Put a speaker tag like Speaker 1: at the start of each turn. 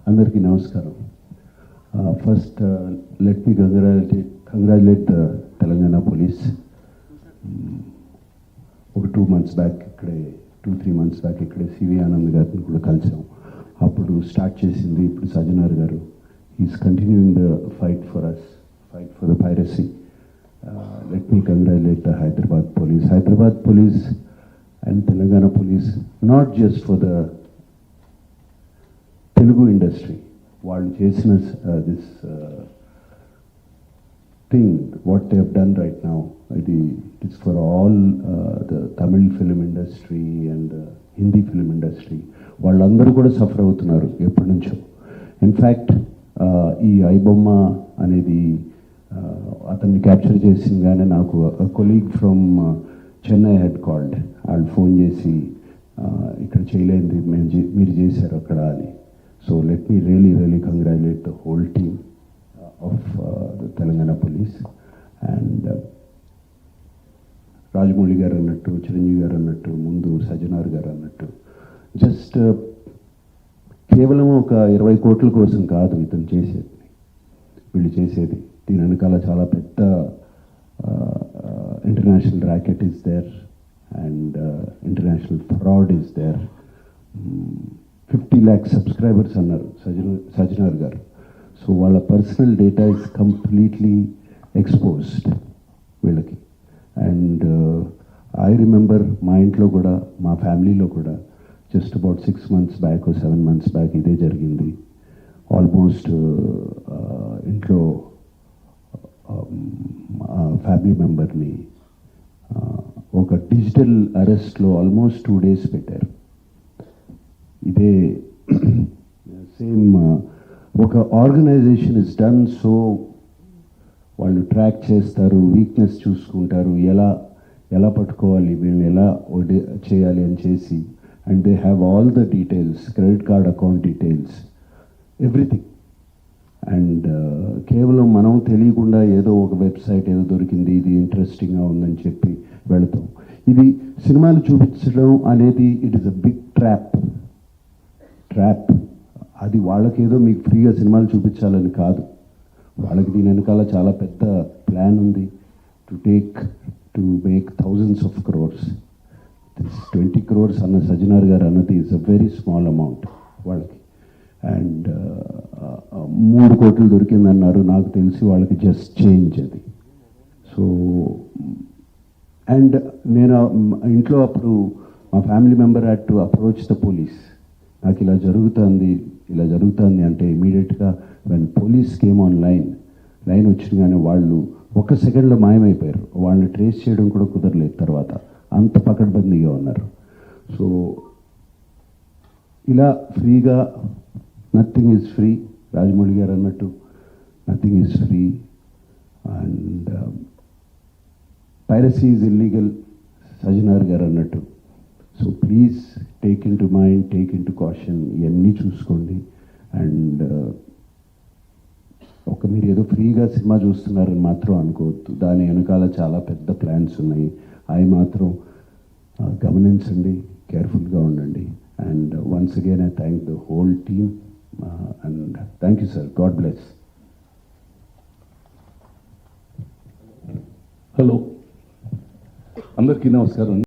Speaker 1: అందరికీ నమస్కారం. First let me congratulate the Telangana police. ఒక 2 months బ్యాక్ ఇక్కడే 2-3 months బ్యాక్ ఇక్కడే సివి ఆనంద్ గారిని కూడా కలిసాం. అప్పుడు స్టార్ట్ చేసింది ఇప్పుడు సజ్జనార్ గారు. Is continuing the fight for us, fight for the piracy. Let me congratulate the Hyderabad police and Telangana police, not just for the Telugu industry. వాళ్ళు చేసిన this thing what they have done right now, it's for all the Tamil film industry and Hindi film industry. వాళ్ళందరూ కూడా suffer అవుతున్నారు ఎప్పటి నుంచో. In fact ఈ ఐబొమ్మ అనేది అతన్ని క్యాప్చర్ చేసిందిగానే నాకు colleague from Chennai head called. వాళ్ళు ఫోన్ చేసి ఇక్కడ చేయలేంది మీరు చేశారు అక్కడ అని. So let me really congratulate the whole team of the Telangana Police and Rajamouli గారు అన్నట్టు, చిరంజీవి గారు అన్నట్టు, ముందు సజ్జనార్ గారు అన్నట్టు, జస్ట్ కేవలం ఒక 20 కోట్ల కోసం కాదు ఇతను చేసేది, వీళ్ళు చేసేది. దీని వెనకాల చాలా పెద్ద international racket is there and international fraud is there. 50 lakh subscribers అన్నారు సజ్జనార్ గారు. సో వాళ్ళ personal data is completely exposed వీళ్ళకి. అండ్ ఐ రిమెంబర్ మా ఇంట్లో కూడా, మా ఫ్యామిలీలో కూడా just about 6 months back 7 months back ఇదే జరిగింది. ఆల్మోస్ట్ ఇంట్లో ఫ్యామిలీ మెంబర్ని ఒక డిజిటల్ అరెస్ట్లో ఆల్మోస్ట్ 2 days పెట్టారు. ఇదే సేమ్ ఒక ఆర్గనైజేషన్ ఇస్ డన్. సో వాళ్ళు ట్రాక్ చేస్తారు, వీక్నెస్ చూసుకుంటారు, ఎలా పట్టుకోవాలి, వీళ్ళని ఎలా చేయాలి అని చేసి, and they have all the details, credit card account details, everything. And కేవలం మనం తెలియకుండా ఏదో ఒక వెబ్సైట్ ఏదో దొరికింది, ఇది ఇంట్రెస్టింగ్గా ఉందని చెప్పి వెళతాం. ఇది సినిమాలు చూపించడం అనేది it is a big trap. అది వాళ్ళకేదో మీకు ఫ్రీగా సినిమాలు చూపించాలని కాదు, వాళ్ళకి దీని వెనకాల చాలా పెద్ద ప్లాన్ ఉంది. To make thousands of crores. 20 crores అన్న సజ్జనార్ గారు అన్నది is a very small amount వాళ్ళకి. అండ్ 3 కోట్లు దొరికిందన్నారు, నాకు తెలిసి వాళ్ళకి జస్ట్ చేంజ్ అది. సో అండ్ నేను ఇంట్లో అప్పుడు మా family member had to approach the police. నాకు ఇలా జరుగుతుంది అంటే ఇమీడియట్గా when police came on line వచ్చినగానే వాళ్ళు 1 సెకండ్లో మాయమైపోయారు. వాళ్ళని ట్రేస్ చేయడం కూడా కుదరలేదు తర్వాత, అంత పకడ్బందీగా ఉన్నారు. సో ఇలా ఫ్రీగా, నథింగ్ ఈజ్ ఫ్రీ, రాజమౌళి గారు అన్నట్టు nothing is free. And piracy is illegal, Sajjanar గారు అన్నట్టు. So please take in to mind, take in to caution, ఇవన్నీ చూసుకోండి. అండ్ మీరు ఏదో ఫ్రీగా సినిమా చూస్తున్నారని మాత్రం అనుకోవద్దు, దాని వెనకాల చాలా పెద్ద ప్లాన్స్ ఉన్నాయి. అవి మాత్రం గమనించండి, కేర్ఫుల్గా ఉండండి. And once again I thank the whole team and thank you sir. God bless.
Speaker 2: Hello, అందరికీ నమస్కారం.